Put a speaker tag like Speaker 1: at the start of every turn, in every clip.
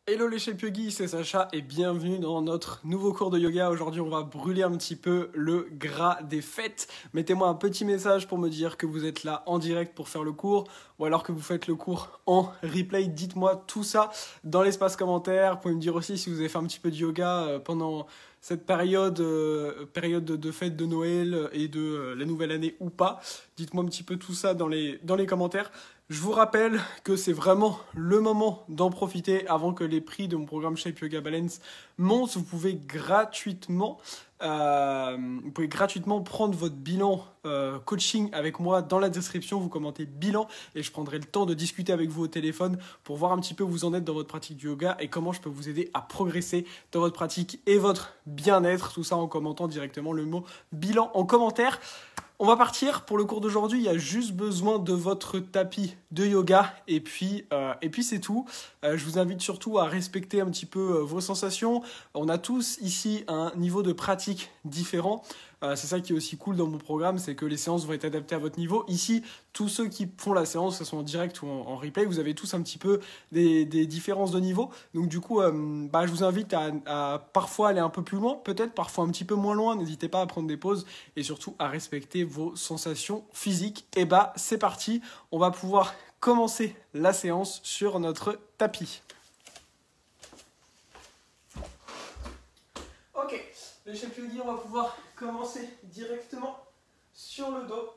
Speaker 1: Hello les Shape Yogis, c'est Sacha et bienvenue dans notre nouveau cours de yoga. Aujourd'hui, on va brûler un petit peu le gras des fêtes. Mettez-moi un petit message pour me dire que vous êtes là en direct pour faire le cours ou alors que vous faites le cours en replay. Dites-moi tout ça dans l'espace commentaire. Vous pouvez me dire aussi si vous avez fait un petit peu de yoga pendant cette période de fête de Noël et de la nouvelle année ou pas. Dites-moi un petit peu tout ça dans les commentaires. Je vous rappelle que c'est vraiment le moment d'en profiter avant que les prix de mon programme Shape Yoga Balance montent. Vous pouvez gratuitement prendre votre bilan coaching avec moi dans la description. Vous commentez bilan et je prendrai le temps de discuter avec vous au téléphone pour voir un petit peu où vous en êtes dans votre pratique du yoga et comment je peux vous aider à progresser dans votre pratique et votre bien-être. Tout ça en commentant directement le mot bilan en commentaire. On va partir pour le cours d'aujourd'hui. Il y a juste besoin de votre tapis de yoga et puis c'est tout. Je vous invite surtout à respecter un petit peu vos sensations. On a tous ici un niveau de pratique différent. C'est ça qui est aussi cool dans mon programme, c'est que les séances vont être adaptées à votre niveau. Ici, tous ceux qui font la séance, que ce soit en direct ou en replay, vous avez tous un petit peu des différences de niveau. Donc du coup, je vous invite à parfois aller un peu plus loin, peut-être parfois un petit peu moins loin. N'hésitez pas à prendre des pauses et surtout à respecter vos sensations physiques. Et c'est parti, on va pouvoir commencer la séance sur notre tapis. Ok, les Shape Yogi, on va pouvoir commencer directement sur le dos.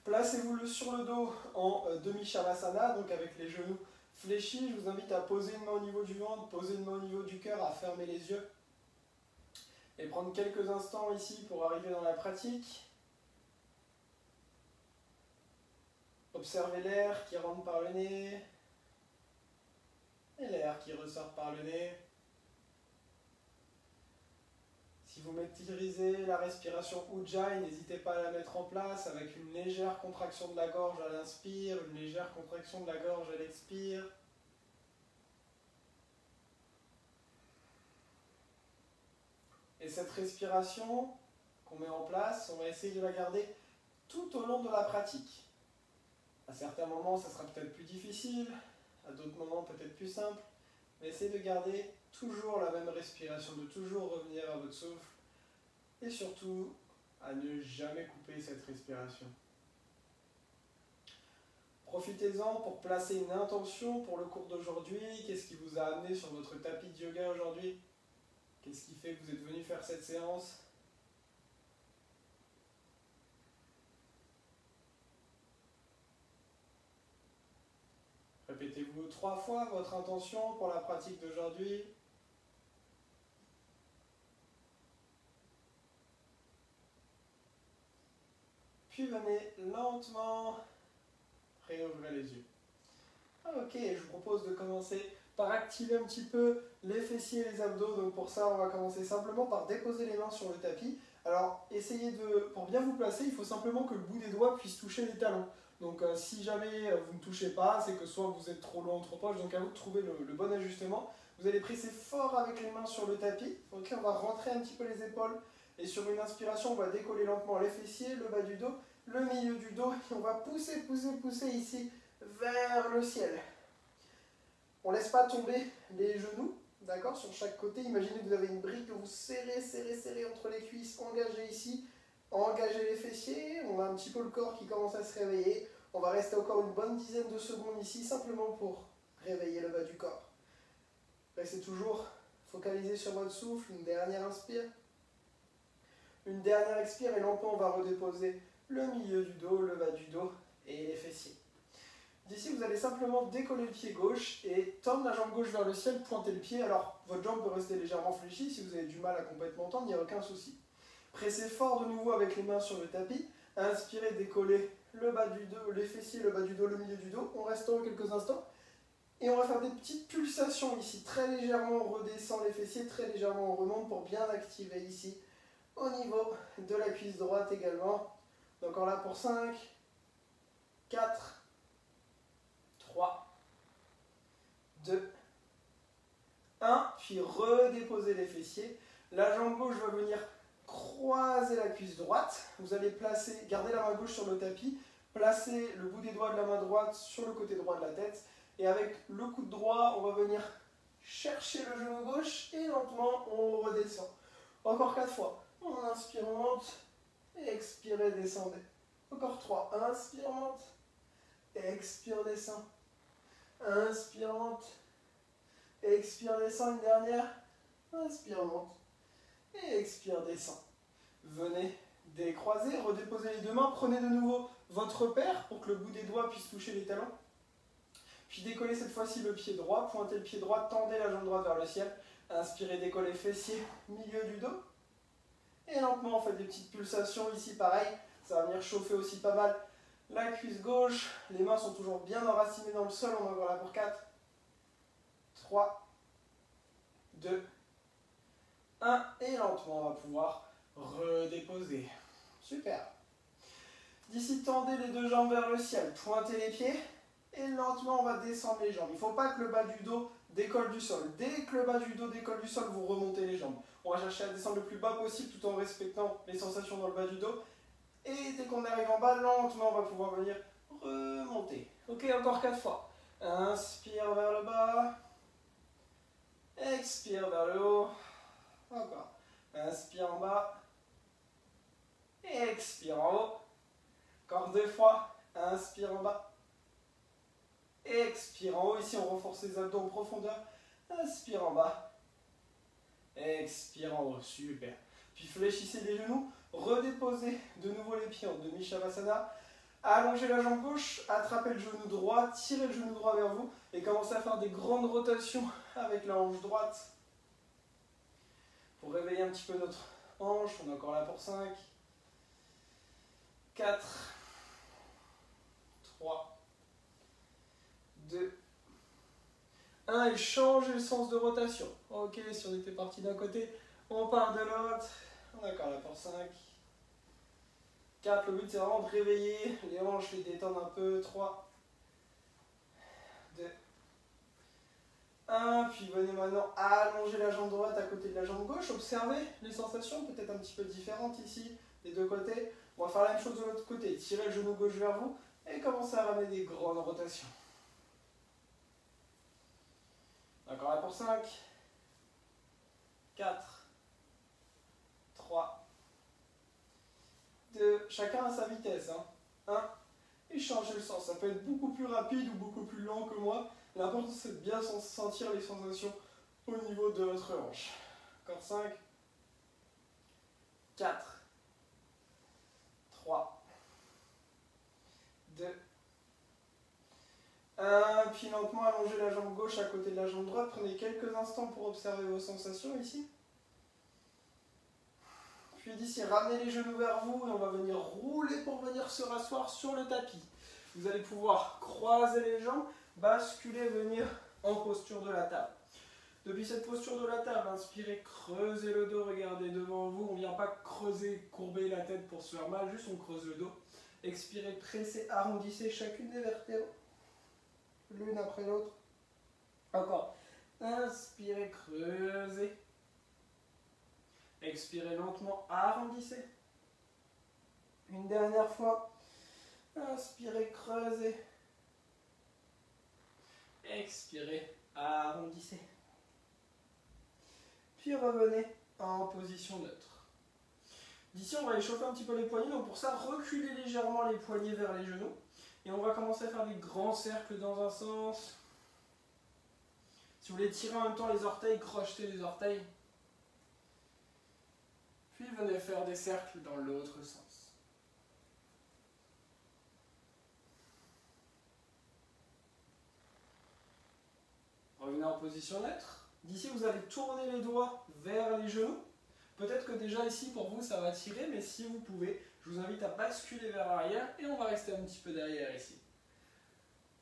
Speaker 1: Placez-vous sur le dos en demi-shavasana, donc avec les genoux fléchis. Je vous invite à poser une main au niveau du ventre, poser une main au niveau du cœur, à fermer les yeux et prendre quelques instants ici pour arriver dans la pratique. Observez l'air qui rentre par le nez et l'air qui ressort par le nez. Si vous maîtrisez la respiration Ujjayi, n'hésitez pas à la mettre en place avec une légère contraction de la gorge à l'inspire, une légère contraction de la gorge à l'expire. Et cette respiration qu'on met en place, on va essayer de la garder tout au long de la pratique. À certains moments, ça sera peut-être plus difficile, à d'autres moments peut-être plus simple, mais essayez de garder toujours la même respiration, de toujours revenir à votre souffle et surtout à ne jamais couper cette respiration. Profitez-en pour placer une intention pour le cours d'aujourd'hui. Qu'est-ce qui vous a amené sur votre tapis de yoga aujourd'hui? Qu'est-ce qui fait que vous êtes venu faire cette séance? Répétez-vous 3 fois votre intention pour la pratique d'aujourd'hui. Puis venez lentement réouvrir les yeux. Ok, je vous propose de commencer par activer un petit peu les fessiers et les abdos. Donc pour ça, on va commencer simplement par déposer les mains sur le tapis. Alors, pour bien vous placer, il faut simplement que le bout des doigts puisse toucher les talons. Donc si jamais vous ne touchez pas, c'est que soit vous êtes trop loin ou trop proche, donc à vous de trouver le bon ajustement. Vous allez presser fort avec les mains sur le tapis. Ok, on va rentrer un petit peu les épaules. Et sur une inspiration, on va décoller lentement les fessiers, le bas du dos, le milieu du dos. Et on va pousser ici vers le ciel. On ne laisse pas tomber les genoux, d'accord, sur chaque côté. Imaginez que vous avez une brique que vous serrez entre les cuisses, engagez ici, engagez les fessiers. On a un petit peu le corps qui commence à se réveiller. On va rester encore une bonne dizaine de secondes ici, simplement pour réveiller le bas du corps. Restez toujours focalisé sur votre souffle. Une dernière inspire. Une dernière expire et lentement on va redéposer le milieu du dos, le bas du dos et les fessiers. D'ici, vous allez simplement décoller le pied gauche et tendre la jambe gauche vers le ciel, pointer le pied. Alors, votre jambe peut rester légèrement fléchie. Si vous avez du mal à complètement tendre, il n'y a aucun souci. Pressez fort de nouveau avec les mains sur le tapis. Inspirez, décollez le bas du dos, les fessiers, le bas du dos, le milieu du dos. On reste quelques instants. Et on va faire des petites pulsations ici. Très légèrement, on redescend les fessiers, très légèrement, on remonte pour bien activer ici. Au niveau de la cuisse droite également. Donc, encore là pour 5, 4, 3, 2, 1, puis redéposer les fessiers. La jambe gauche va venir croiser la cuisse droite. Vous allez garder la main gauche sur le tapis, placer le bout des doigts de la main droite sur le côté droit de la tête. Et avec le coude droit, on va venir cherchez le genou gauche et lentement on redescend. Encore 4 fois. On inspire, on monte. Expirez, descendez. Encore 3. Inspire, monte. Expire, descend. Inspire, monte. Expire, descend. Une dernière. Inspire, monte. Et expire, descend. Venez décroiser, redéposez les deux mains. Prenez de nouveau votre repère pour que le bout des doigts puisse toucher les talons. Puis décollez cette fois-ci le pied droit. Pointez le pied droit, tendez la jambe droite vers le ciel. Inspirez, décollez fessier, milieu du dos. Et lentement, on fait des petites pulsations ici, pareil. Ça va venir chauffer aussi pas mal la cuisse gauche. Les mains sont toujours bien enracinées dans le sol. On va voir là pour 4, 3, 2, 1. Et lentement, on va pouvoir redéposer. Super. D'ici, tendez les deux jambes vers le ciel. Pointez les pieds. Et lentement, on va descendre les jambes. Il ne faut pas que le bas du dos décolle du sol. Dès que le bas du dos décolle du sol, vous remontez les jambes. On va chercher à descendre le plus bas possible tout en respectant les sensations dans le bas du dos. Et dès qu'on arrive en bas, lentement, on va pouvoir venir remonter. Ok, encore 4 fois. Inspire vers le bas. Expire vers le haut. Encore. Inspire en bas. Expire en haut. Encore 2 fois. Inspire en bas. Expire en haut. Ici, on renforce les abdos en profondeur. Inspire en bas. Expire en haut. Super. Puis fléchissez les genoux. Redéposez de nouveau les pieds en demi-shavasana. Allongez la jambe gauche. Attrapez le genou droit. Tirez le genou droit vers vous. Et commencez à faire des grandes rotations avec la hanche droite. Pour réveiller un petit peu notre hanche. On est encore là pour 5, 4, 3, 2, 1. Et changez le sens de rotation. Ok, si on était parti d'un côté, on part de l'autre. On est encore là pour 5, 4. Le but c'est vraiment de réveiller les hanches, les détendre un peu. 3, 2, 1. Puis venez maintenant allonger la jambe droite à côté de la jambe gauche. Observez les sensations, peut-être un petit peu différentes ici, des deux côtés. On va faire la même chose de l'autre côté. Tirez le genou gauche vers vous et commencez à ramener des grandes rotations. Encore là pour 5, 4, 3, 2. Chacun à sa vitesse. 1. Et changez le sens. Ça peut être beaucoup plus rapide ou beaucoup plus lent que moi. L'important c'est de bien sentir les sensations au niveau de votre hanche. Encore 5, 4, 3, 2, 1. Puis lentement allongez la jambe gauche à côté de la jambe droite. Prenez quelques instants pour observer vos sensations ici. Puis d'ici, ramenez les genoux vers vous et on va venir rouler pour venir se rasseoir sur le tapis. Vous allez pouvoir croiser les jambes, basculer, venir en posture de la table. Depuis cette posture de la table, inspirez, creusez le dos, regardez devant vous. On ne vient pas creuser, courber la tête pour se faire mal, juste on creuse le dos. Expirez, pressez, arrondissez chacune des vertèbres, l'une après l'autre. Encore. Inspirez, creusez. Expirez lentement, arrondissez. Une dernière fois. Inspirez, creusez. Expirez, arrondissez. Puis revenez en position neutre. D'ici, on va échauffer un petit peu les poignets. Donc pour ça, reculez légèrement les poignets vers les genoux. Et on va commencer à faire des grands cercles dans un sens. Si vous voulez tirer en même temps les orteils, crochetez les orteils. Puis venez faire des cercles dans l'autre sens. Revenez en position neutre. D'ici, vous allez tourner les doigts vers les genoux. Peut-être que déjà ici, pour vous, ça va tirer, mais si vous pouvez, je vous invite à basculer vers l'arrière et on va rester un petit peu derrière ici.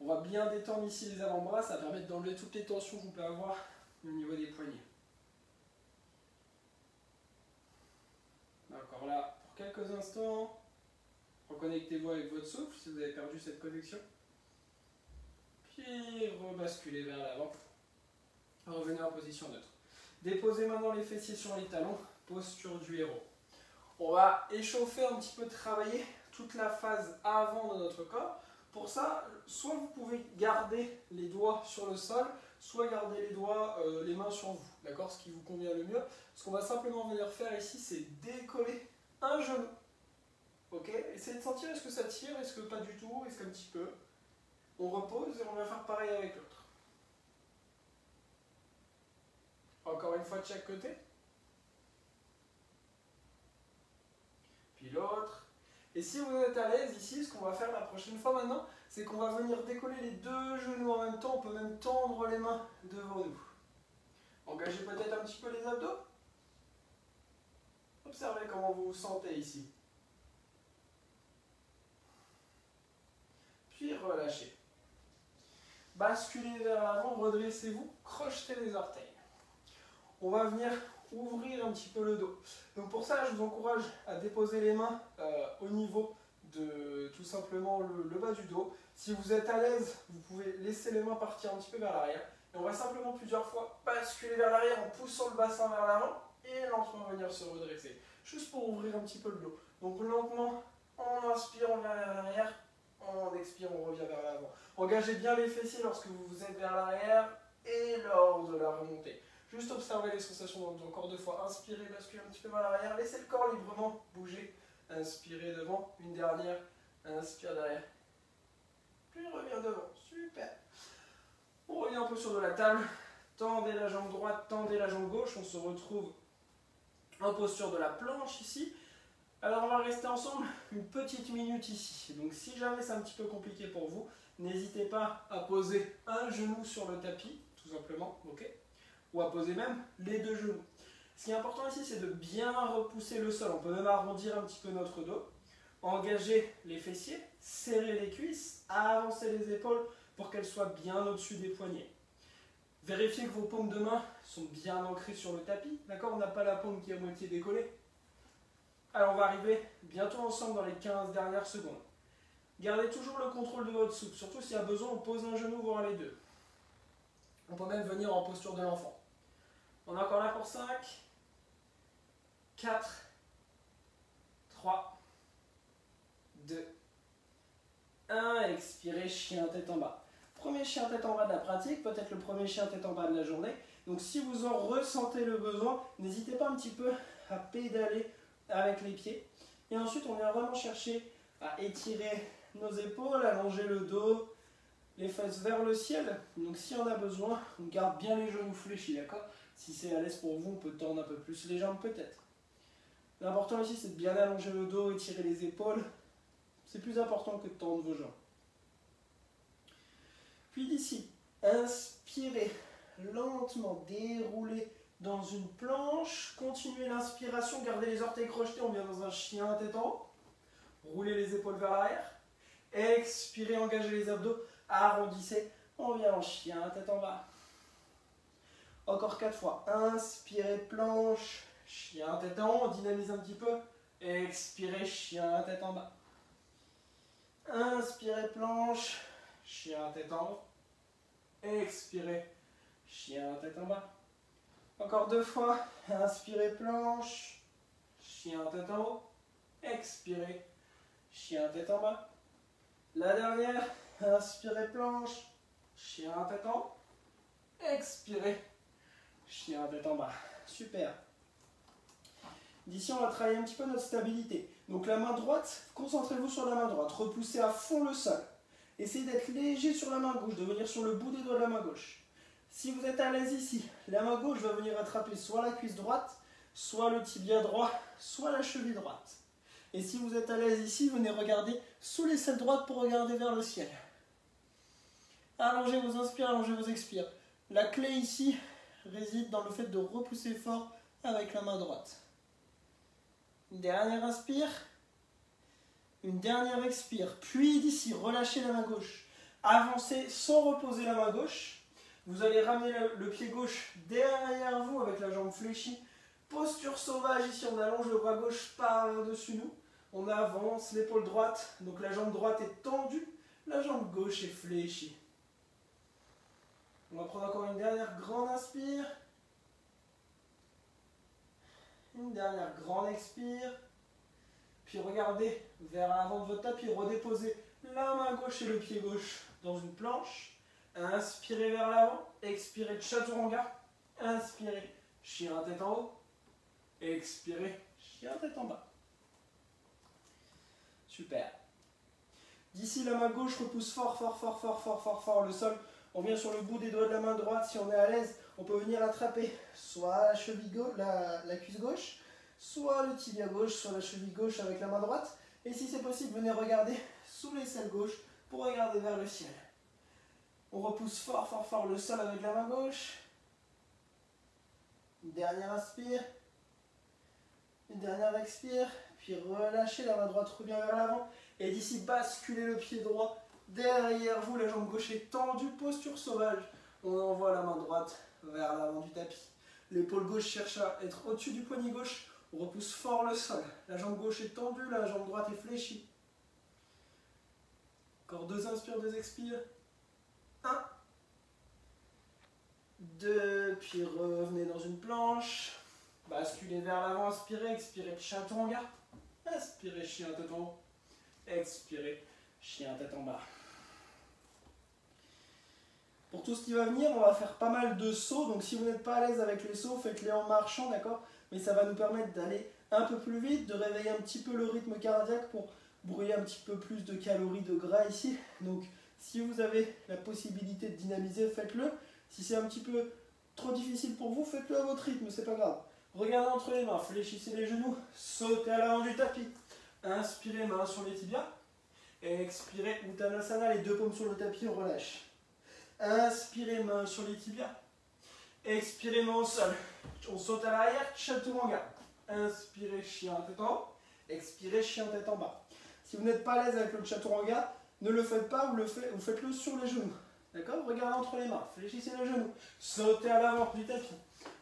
Speaker 1: On va bien détendre ici les avant-bras, ça va permettre d'enlever toutes les tensions qu'on peut avoir au niveau des poignets. Encore là, pour quelques instants, reconnectez-vous avec votre souffle si vous avez perdu cette connexion. Puis rebasculez vers l'avant. Revenez en position neutre. Déposez maintenant les fessiers sur les talons, posture du héros. On va échauffer un petit peu, travailler toute la phase avant de notre corps. Pour ça, soit vous pouvez garder les doigts sur le sol, soit garder les doigts, les mains sur vous, d'accord, ce qui vous convient le mieux. Ce qu'on va simplement venir faire ici, c'est décoller un genou. Ok, essayez de sentir, est-ce que ça tire, est-ce que pas du tout, est-ce qu'un petit peu. On repose et on va faire pareil avec l'autre. Encore une fois de chaque côté. Puis l'autre. Et si vous êtes à l'aise ici, ce qu'on va faire la prochaine fois maintenant, c'est qu'on va venir décoller les deux genoux en même temps. On peut même tendre les mains devant nous. Engagez peut-être un petit peu les abdos. Observez comment vous vous sentez ici. Puis relâchez. Basculez vers l'avant, redressez-vous, crochetez les orteils. On va venir ouvrir un petit peu le dos. Donc pour ça, je vous encourage à déposer les mains au niveau de tout simplement le bas du dos. Si vous êtes à l'aise, vous pouvez laisser les mains partir un petit peu vers l'arrière. Et on va simplement plusieurs fois basculer vers l'arrière en poussant le bassin vers l'avant et lentement venir se redresser. Juste pour ouvrir un petit peu le dos. Donc lentement, en inspire, on vient vers l'arrière. En expire, on revient vers l'avant. Engagez bien les fessiers lorsque vous êtes vers l'arrière et lors de la remontée. Juste observez les sensations dans le dos. Encore deux fois. Inspirez, basculez un petit peu vers l'arrière. Laissez le corps librement bouger. Inspirez devant. Une dernière. Inspire derrière. Puis reviens devant. Super. On revient un peu sur de la table. Tendez la jambe droite, tendez la jambe gauche. On se retrouve en posture de la planche ici. Alors on va rester ensemble une petite minute ici. Donc si jamais c'est un petit peu compliqué pour vous, n'hésitez pas à poser un genou sur le tapis, tout simplement, ok, ou à poser même les deux genoux. Ce qui est important ici, c'est de bien repousser le sol. On peut même arrondir un petit peu notre dos, engager les fessiers, serrer les cuisses, avancer les épaules pour qu'elles soient bien au-dessus des poignets. Vérifiez que vos paumes de main sont bien ancrées sur le tapis, d'accord? On n'a pas la paume qui est à moitié décollée. Alors on va arriver bientôt ensemble dans les 15 dernières secondes. Gardez toujours le contrôle de votre souffle, surtout s'il y a besoin, on pose un genou, voire les deux. On peut même venir en posture de l'enfant. On est encore là pour 5, 4, 3, 2, 1. Expirez, chien tête en bas. Premier chien tête en bas de la pratique, peut-être le premier chien tête en bas de la journée. Donc si vous en ressentez le besoin, n'hésitez pas un petit peu à pédaler avec les pieds. Et ensuite, on vient vraiment chercher à étirer nos épaules, allonger le dos, les fesses vers le ciel. Donc si on a besoin, on garde bien les genoux fléchis, d'accord? Si c'est à l'aise pour vous, on peut tendre un peu plus les jambes peut-être. L'important ici, c'est de bien allonger le dos, étirer les épaules. C'est plus important que de tendre vos jambes. Puis d'ici, inspirez lentement, déroulez dans une planche, continuez l'inspiration, gardez les orteils crochetés, on vient dans un chien tête en haut, roulez les épaules vers l'arrière, expirez, engagez les abdos, arrondissez, on vient en chien tête en bas. Encore 4 fois, inspirez planche, chien tête en haut, on dynamise un petit peu, expirez, chien tête en bas. Inspirez planche, chien tête en haut, expirez, chien tête en bas. Encore 2 fois, inspirez planche, chien tête en haut, expirez, chien tête en bas. La dernière, inspirez planche, chien tête en haut, expirez, chien tête en bas. Super. D'ici, on va travailler un petit peu notre stabilité. Donc la main droite, concentrez-vous sur la main droite, repoussez à fond le sol. Essayez d'être léger sur la main gauche, de venir sur le bout des doigts de la main gauche. Si vous êtes à l'aise ici, la main gauche va venir attraper soit la cuisse droite, soit le tibia droit, soit la cheville droite. Et si vous êtes à l'aise ici, venez regarder sous l'aisselle droite pour regarder vers le ciel. Allongez vos inspires, allongez vos expires. La clé ici réside dans le fait de repousser fort avec la main droite. Une dernière inspire, une dernière expire. Puis d'ici, relâchez la main gauche. Avancez sans reposer la main gauche. Vous allez ramener le pied gauche derrière vous avec la jambe fléchie. Posture sauvage, ici on allonge le bras gauche par-dessus nous. On avance l'épaule droite, donc la jambe droite est tendue, la jambe gauche est fléchie. On va prendre encore une dernière grande inspire. Une dernière grande expire. Puis regardez vers l'avant de votre tapis, redéposez la main gauche et le pied gauche dans une planche. Inspirez vers l'avant. Expirez, chaturanga. Inspirez, chien tête en haut. Expirez, chien tête en bas. Super. D'ici la main gauche repousse fort, fort, fort, fort, fort, fort, fort le sol. On vient sur le bout des doigts de la main droite. Si on est à l'aise, on peut venir attraper soit la cheville gauche, la cuisse gauche, soit le tibia gauche, soit la cheville gauche avec la main droite. Et si c'est possible, venez regarder sous l'aisselle gauche pour regarder vers le ciel. On repousse fort, fort, fort le sol avec la main gauche. Une dernière inspire. Une dernière expire. Puis relâchez, la main droite revient vers l'avant. Et d'ici, basculez le pied droit derrière vous, la jambe gauche est tendue, posture sauvage. On envoie la main droite vers l'avant du tapis. L'épaule gauche cherche à être au-dessus du poignet gauche. On repousse fort le sol. La jambe gauche est tendue, la jambe droite est fléchie. Encore 2 inspires, 2 expires. 1, 2, puis revenez dans une planche. Basculez vers l'avant, inspirez, expirez, chaturanga. Inspirez, chien tête en haut. Expirez, chien tête en bas. Pour tout ce qui va venir, on va faire pas mal de sauts. Donc si vous n'êtes pas à l'aise avec les sauts, faites-les en marchant, d'accord? Mais ça va nous permettre d'aller un peu plus vite, de réveiller un petit peu le rythme cardiaque pour brûler un petit peu plus de calories, de gras ici. Donc si vous avez la possibilité de dynamiser, faites-le. Si c'est un petit peu trop difficile pour vous, faites-le à votre rythme, c'est pas grave. Regardez entre les mains, fléchissez les genoux, sautez à l'avant du tapis. Inspirez, main sur les tibias. Expirez, Uttanasana, les 2 paumes sur le tapis, on relâche. Inspirez, main sur les tibias. Expirez, main au sol. On saute à l'arrière, chaturanga. Inspirez, chien tête en haut. Expirez, chien tête en bas. Si vous n'êtes pas à l'aise avec le chaturanga, ne le faites pas, vous faites-le sur les genoux. D'accord? Regardez entre les mains, fléchissez les genoux. Sautez à l'avant du tapis.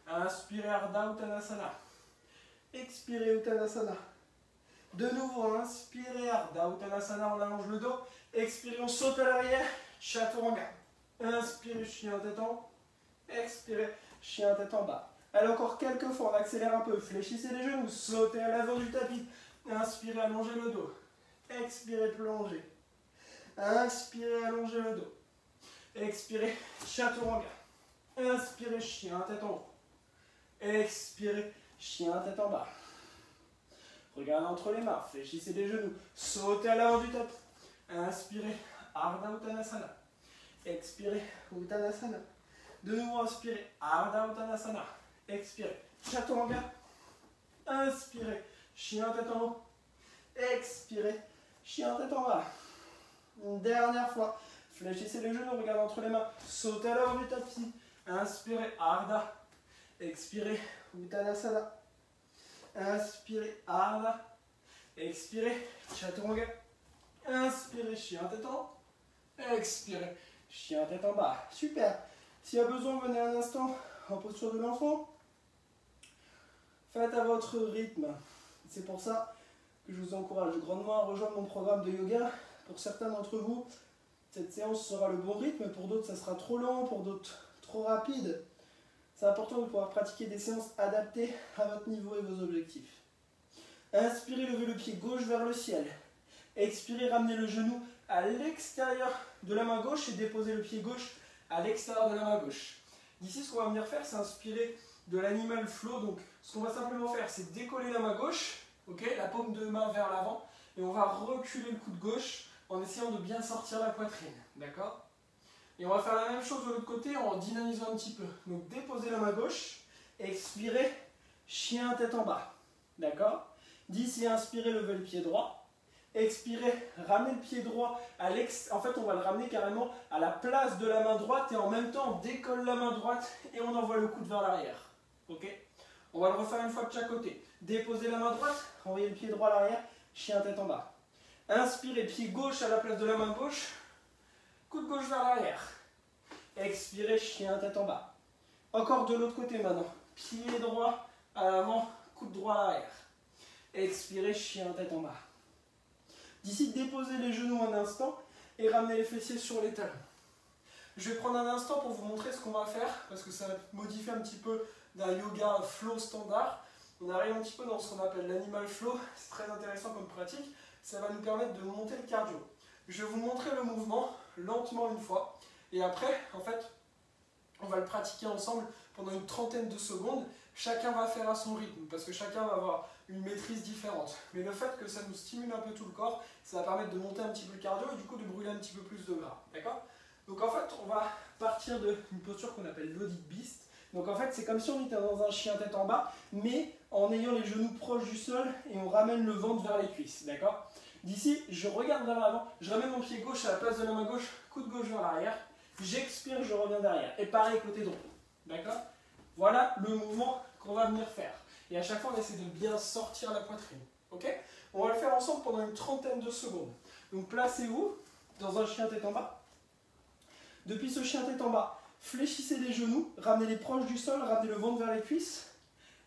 Speaker 1: Inspirez, Ardha Uttanasana. Expirez, Uttanasana. De nouveau, inspirez, Ardha Uttanasana, on allonge le dos. Expirez, on saute à l'arrière, chaturanga. Inspirez, chien tête en haut. Expirez, chien tête en bas. Allez, encore quelques fois, on accélère un peu. Fléchissez les genoux, sautez à l'avant du tapis. Inspirez, allongez le dos. Expirez, plongez. Inspirez, allongez le dos. Expirez, chaturanga. Inspirez, chien tête en haut. Expirez, chien tête en bas. Regardez entre les mains, fléchissez les genoux, sautez à l'avant du tapis. Inspirez, Ardha Uttanasana. Expirez, Uttanasana. De nouveau, inspirez, Ardha Uttanasana. Expirez, chaturanga. Inspirez, chien tête en haut. Expirez, chien tête en bas. Une dernière fois, fléchissez les genoux, regardez entre les mains, sautez à l'avant du tapis. Inspirez, Ardha. Expirez, Uttanasana. Inspirez, Ardha. Expirez, chaturanga. Inspirez, chien tête en haut. Expirez, chien tête en bas. Super. S'il y a besoin, venez un instant en posture de l'enfant. Faites à votre rythme. C'est pour ça que je vous encourage grandement à rejoindre mon programme de yoga. Pour certains d'entre vous, cette séance sera le bon rythme. Pour d'autres, ça sera trop long. Pour d'autres, trop rapide. C'est important de pouvoir pratiquer des séances adaptées à votre niveau et vos objectifs. Inspirez, levez le pied gauche vers le ciel. Expirez, ramenez le genou à l'extérieur de la main gauche et déposez le pied gauche à l'extérieur de la main gauche. D'ici, ce qu'on va venir faire, c'est inspirer de l'animal flow. Donc, ce qu'on va simplement faire, c'est décoller la main gauche, okay, la paume de main vers l'avant, et on va reculer le coude gauche en essayant de bien sortir la poitrine. D'accord? Et on va faire la même chose de l'autre côté en dynamisant un petit peu. Donc, déposez la main gauche, expirez, chien tête en bas. D'accord? D'ici, inspirez, levez le pied droit. Expirez, ramenez le pied droit à l'extérieur. En fait, on va le ramener carrément à la place de la main droite et en même temps, on décolle la main droite et on envoie le coude vers l'arrière. Ok? On va le refaire une fois de chaque côté. Déposez la main droite, renvoyez le pied droit à l'arrière, chien tête en bas. Inspirez, pied gauche à la place de la main gauche, coude gauche vers l'arrière. Expirez, chien tête en bas. Encore de l'autre côté maintenant. Pied droit à l'avant, coude droit à l'arrière. Expirez, chien tête en bas. D'ici, déposez les genoux un instant et ramenez les fessiers sur les talons. Je vais prendre un instant pour vous montrer ce qu'on va faire parce que ça va modifier un petit peu d'un yoga flow standard. On arrive un petit peu dans ce qu'on appelle l'animal flow. C'est très intéressant comme pratique. Ça va nous permettre de monter le cardio. Je vais vous montrer le mouvement lentement une fois Et après, en fait, on va le pratiquer ensemble pendant une trentaine de secondes. Chacun va faire à son rythme, parce que chacun va avoir une maîtrise différente. Mais le fait que ça nous stimule un peu tout le corps, ça va permettre de monter un petit peu le cardio et du coup de brûler un petit peu plus de gras. D'accord? Donc en fait, on va partir d'une posture qu'on appelle l'audit beast. Donc en fait, c'est comme si on était dans un chien tête en bas, mais en ayant les genoux proches du sol et on ramène le ventre vers les cuisses. D'accord? D'ici, je regarde vers l'avant, je ramène mon pied gauche à la place de la main gauche, coude gauche vers l'arrière, j'expire, je reviens derrière. Et pareil côté droit. D'accord? Voilà le mouvement qu'on va venir faire. Et à chaque fois, on essaie de bien sortir la poitrine. Ok? On va le faire ensemble pendant une trentaine de secondes. Donc placez-vous dans un chien tête en bas. Depuis ce chien tête en bas, fléchissez les genoux, ramenez les proches du sol, ramenez le ventre vers les cuisses.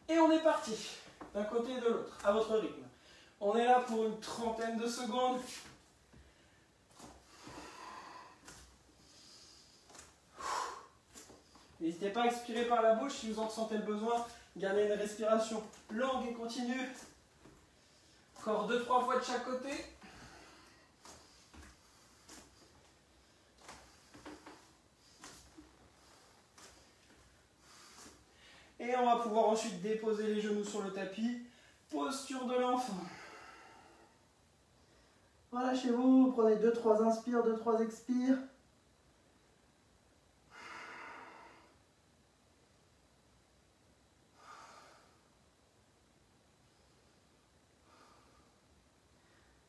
Speaker 1: Et on est parti, d'un côté et de l'autre, à votre rythme. On est là pour une trentaine de secondes. N'hésitez pas à expirer par la bouche si vous en ressentez le besoin. Gardez une respiration longue et continue. Encore 2-3 fois de chaque côté. Et on va pouvoir ensuite déposer les genoux sur le tapis. Posture de l'enfant. Relâchez-vous, prenez 2-3 inspires, 2-3 expires.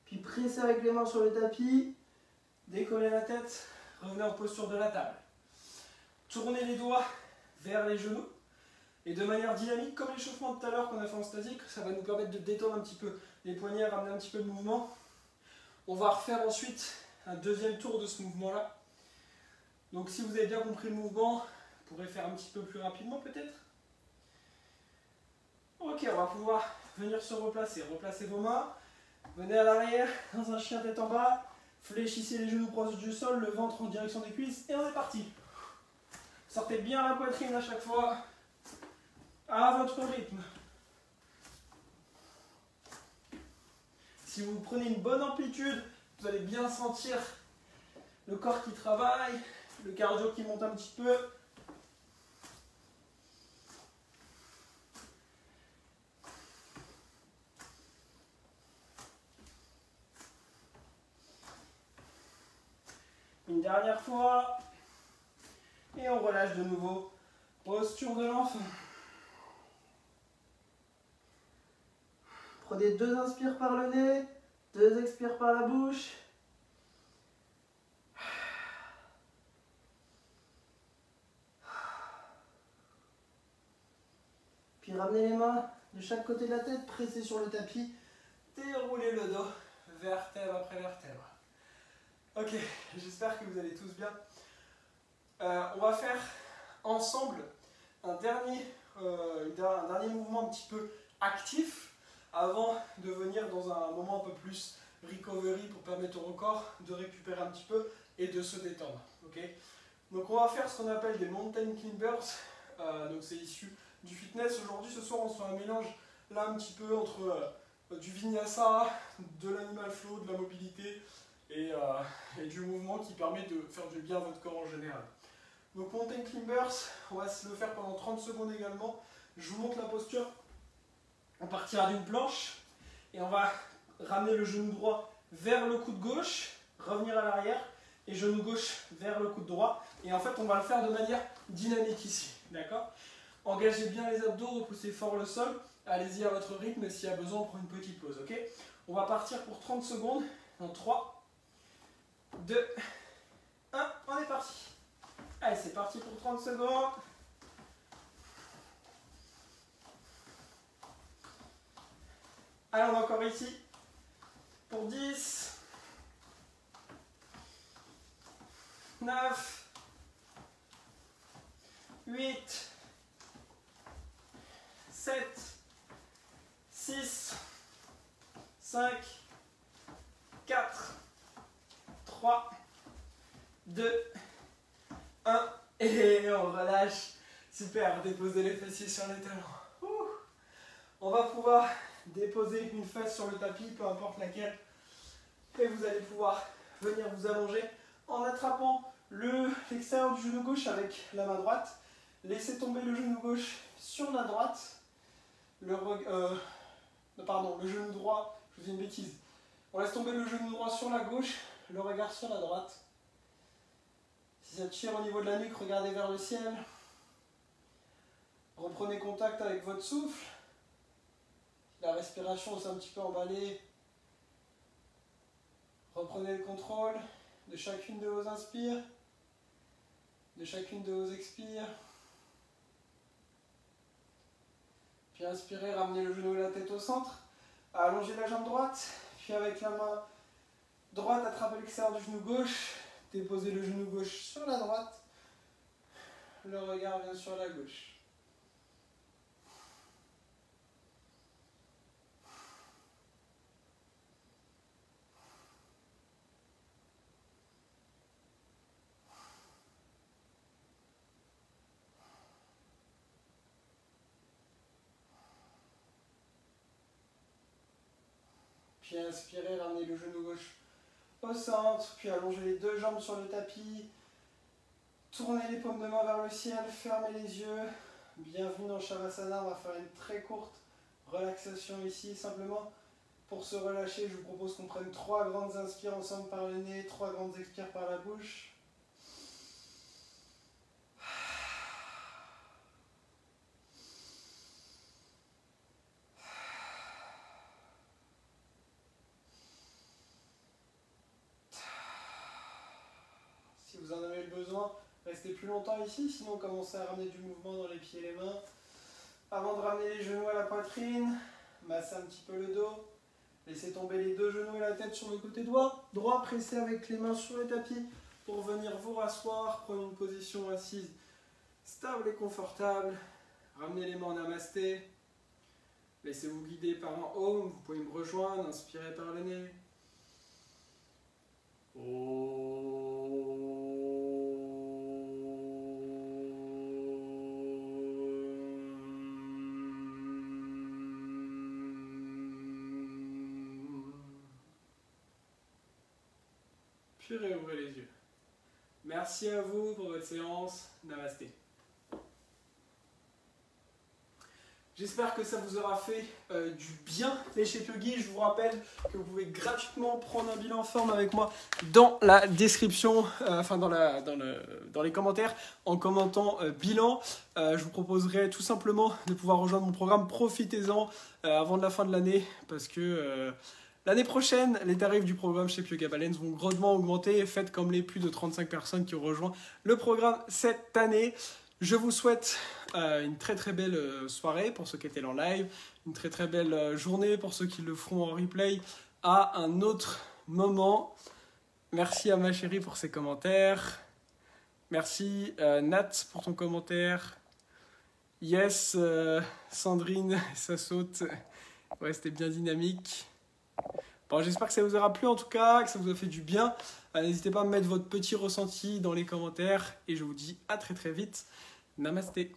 Speaker 1: Puis pressez avec les mains sur le tapis. Décollez la tête, revenez en posture de la table. Tournez les doigts vers les genoux. Et de manière dynamique, comme l'échauffement de tout à l'heure qu'on a fait en statique, ça va nous permettre de détendre un petit peu les poignets, ramener un petit peu de mouvement. On va refaire ensuite un deuxième tour de ce mouvement-là. Donc si vous avez bien compris le mouvement, vous pourrez faire un petit peu plus rapidement peut-être. Ok, on va pouvoir venir se replacer. Replacez vos mains, venez à l'arrière dans un chien tête en bas, fléchissez les genoux proches du sol, le ventre en direction des cuisses et on est parti. Sortez bien la poitrine à chaque fois, à votre rythme. Si vous prenez une bonne amplitude, vous allez bien sentir le corps qui travaille, le cardio qui monte un petit peu. Une dernière fois. Et on relâche de nouveau. Posture de l'enfant. Prenez 2 inspires par le nez, 2 expires par la bouche. Puis ramenez les mains de chaque côté de la tête, pressez sur le tapis, déroulez le dos, vertèbre après vertèbre. Ok, j'espère que vous allez tous bien. On va faire ensemble un dernier mouvement un petit peu actif avant de venir dans un moment un peu plus recovery pour permettre au corps de récupérer un petit peu et de se détendre. Okay, donc on va faire ce qu'on appelle des mountain climbers. Donc c'est issu du fitness. Aujourd'hui, ce soir, on se fait un mélange là un petit peu entre du vinyasa, de l'animal flow, de la mobilité et du mouvement qui permet de faire du bien à votre corps en général. Donc mountain climbers, on va se le faire pendant 30 secondes également. Je vous montre la posture. On partira d'une planche et on va ramener le genou droit vers le coude gauche, revenir à l'arrière et genou gauche vers le coude droit. Et en fait, on va le faire de manière dynamique ici. D'accord ? Engagez bien les abdos, repoussez fort le sol. Allez-y à votre rythme et s'il y a besoin, on prend une petite pause. Ok ? On va partir pour 30 secondes. En 3, 2, 1, on est parti. Allez, c'est parti pour 30 secondes. Allez, on est encore ici. Pour 10, 9, 8, 7, 6, 5, 4, 3, 2, 1. Et on relâche. Super, déposez les fessiers sur les talons. Ouh. On va pouvoir déposer une fesse sur le tapis, peu importe laquelle. Et vous allez pouvoir venir vous allonger en attrapant l'extérieur du genou gauche avec la main droite. Laissez tomber le genou gauche sur la droite. Pardon, le genou droit, je vous dis une bêtise. On laisse tomber le genou droit sur la gauche, le regard sur la droite. Si ça tire au niveau de la nuque, regardez vers le ciel. Reprenez contact avec votre souffle. La respiration s'est un petit peu emballée. Reprenez le contrôle de chacune de vos inspires, de chacune de vos expires. Puis inspirez, ramenez le genou et la tête au centre. Allongez la jambe droite. Puis avec la main droite, attrapez l'extérieur du genou gauche. Déposez le genou gauche sur la droite. Le regard vient sur la gauche. Puis inspirez, ramenez le genou gauche au centre, puis allongez les deux jambes sur le tapis. Tournez les paumes de main vers le ciel, fermez les yeux. Bienvenue dans Shavasana, on va faire une très courte relaxation ici. Simplement, pour se relâcher, je vous propose qu'on prenne 3 grandes inspires ensemble par le nez, 3 grandes expires par la bouche. Si vous en avez le besoin, restez plus longtemps ici, sinon commencez à ramener du mouvement dans les pieds et les mains. Avant de ramener les genoux à la poitrine, massez un petit peu le dos. Laissez tomber les deux genoux et la tête sur le côté droit. Pressez avec les mains sur le tapis pour venir vous rasseoir. Prenez une position assise stable et confortable. Ramenez les mains en namasté. Laissez-vous guider par un Om. Vous pouvez me rejoindre. Inspirez par le nez. Puis réouvrez les yeux. Merci à vous pour votre séance. Namasté. J'espère que ça vous aura fait du bien, les Shape Yogi. Je vous rappelle que vous pouvez gratuitement prendre un bilan en forme avec moi dans la description, dans les commentaires, en commentant bilan. Je vous proposerai tout simplement de pouvoir rejoindre mon programme. Profitez-en avant de la fin de l'année parce que l'année prochaine, les tarifs du programme Shape Yoga Balance vont grandement augmenter. Faites comme les plus de 35 personnes qui ont rejoint le programme cette année. Je vous souhaite une très très belle soirée pour ceux qui étaient en live, une très très belle journée pour ceux qui le feront en replay à un autre moment. Merci à ma chérie pour ses commentaires. Merci Nat pour ton commentaire. Yes, Sandrine, ça saute. Ouais, c'était bien dynamique. Bon, j'espère que ça vous aura plu en tout cas, que ça vous a fait du bien. N'hésitez pas à me mettre votre petit ressenti dans les commentaires et je vous dis à très très vite. Namasté.